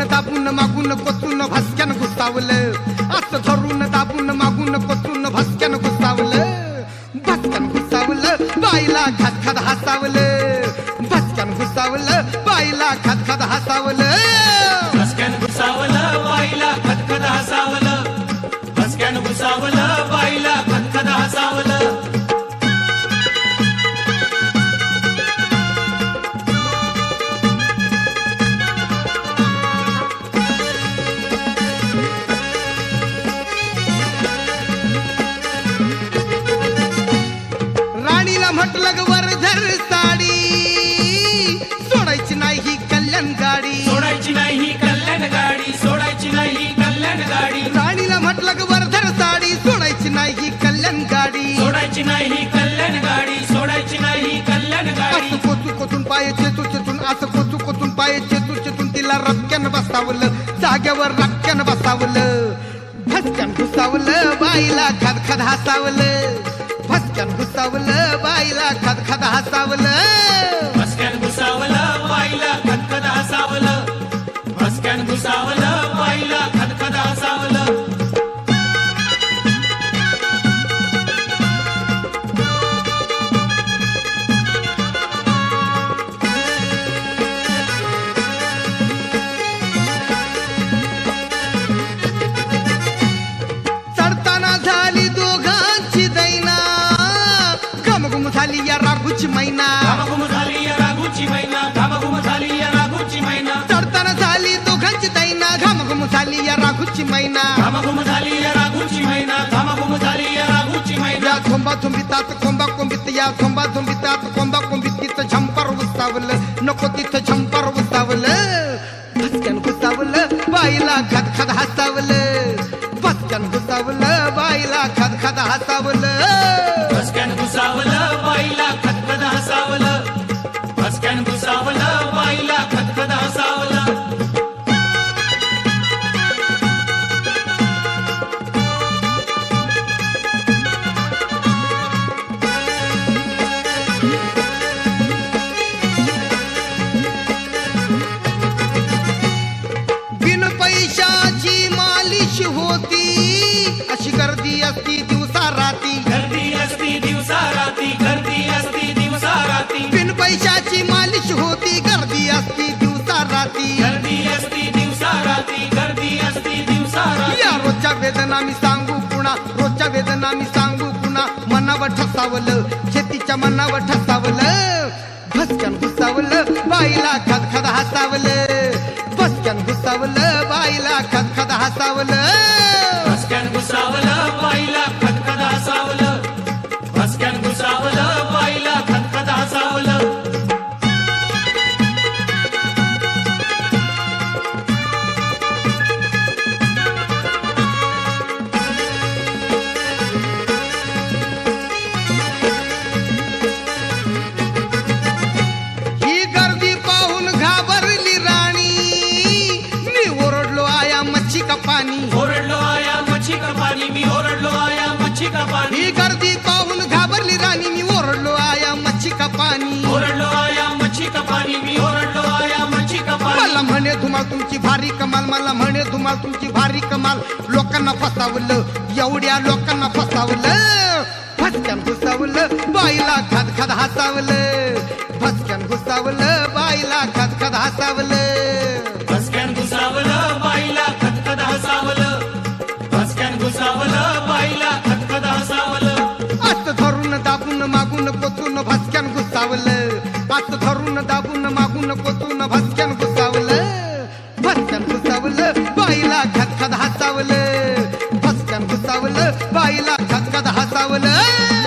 दाबून मागून कोचून भस्क्यान घुसावलं, असं धरून दाबून मागून कोचून भस्क्यान घुसावलं, भस्क्यान घुसावलं बाईला खदखद हसावलं, भस्क्यान घुसावलं बाईला खदखद हसावलं, भस्क्यान घुसावलं बाईला खदखद हसावलं, भस्क्यान घुसावलं बाईला खदखद हसावलं. म्हटलं वरधर साडी सोडायची नाही कल्याण गाडी, सोडायची नाही कल्याण गाडी, सोडायची नाही कल्याण गाडी. राणीला म्हटलं वरधर साडी सोडायची नाही कल्याण गाडी, सोडायची नाही कल्याण गाडी, सोडायची नाही कल्याण गाडी. असं कोचू कोचून पाय चेतून चेतून, असं कोचू कोचून पाय चेतून चेतून तिला रक्क्यान बसावलं, जाग्यावर रक्क्यान बसावलं, भस्क्यान घुसावलं बाईला खदखद हसावलं, भस्क्यान घुसावलं बाईला खदखद हसावलं, भस्क्यान घुसावलं बाईला खदखद हसावलं, भस्क्यान घुसावलं बाईला खदखद हसावलं. चढताना झाली दोघांची दैना, घमघुम झाली या राघूची मैना, घमघुम झाली या राघूची मैना, घमघुम झाली या राघूची मैना. चढताना झाली दोघांची दैना, घमघुम झाली या राघूची मैना, घमघुम झाली या राघूची मैना, घमघुम झाली या राघूची मैना. या थोंबा थोंबितात कोंबा कोंबित, या थोंबा थोंबितात कोंबा कोंबित, तिथं झंपर उसावलं नको तिथं झंपर उसावलं, भस्क्यान घुसावलं बाईला खदखद हसावलं, भस्क्यान घुसावलं बाईला खदखद हसावलं, भस्क्यान घुसावलं बाईला खदखद हसावलं, भस्क्यान घुसावलं बाईला खदखद हसावलं. बिन पैशाची मालिश होती, अशी गर्दी असती दिवसा राती, गर्दी असती दिवसा राती, गर्दी असती दिवसा राती. बिन पैशाची मालिश होती, गर्दी असती दिवसा राती, गर्दी असती दिवसा राती, गर्दी असती दिवसा राती. या रोजच्या वेदना मी सांगू पुन्हा, रोजच्या वेदना मी सांगू पुन्हा, मनावर ठसावलं शेतीच्या मनावर ठसावलं, भस्क्यान घुसावलं बाईला खदखद हसावलं, भस्क्यान घुसावलं बाईला खदखद हसावलं, भस्क्यान घुसावलं बाईला खदखद हसावलं, भस्क्यान घुसावलं बाईला खदखद हसावलं. ही गर्दी पाहून घाबरली राणी, मी ओरडलो आया मच्छी का पाणी, ओरडलो आया मच्छी का पाणी, मी ओरडलो आया मच्छी का पाणी. ही गर्दी पाहून घाबरली राणी, मी ओरडलो आया मच्छी का पाणी, ओरडलो आया मच्छी का पाणी, मी ओरडलो आया मच्छी का पाणी. मला म्हणे धुमाल तुमची भारी कमाल, मला म्हणे धुमाल तुमची भारी कमाल, लोकांना फसावलं एवढ्या लोकांना फसावलं, भस्क्यान घुसावलं बाईला खदखद हसावलं, भस्क्यान घुसावलं बाईला खदखद हसावलं, भस्क्यान घुसावलं बाईला खदखद हसावलं, भस्क्यान घुसावलं बाईला खदखद हसावलं. असं धरून दाबून मागून कोचून भस्क्यान घुसावलं, असं धरून दाबून मागून कोचून भस्क्यान घुसावलं, भस्क्यान घुसावलं बाईला खदखद हसावलं, भस्क्यान घुसावलं बाईला खदखद हसावलं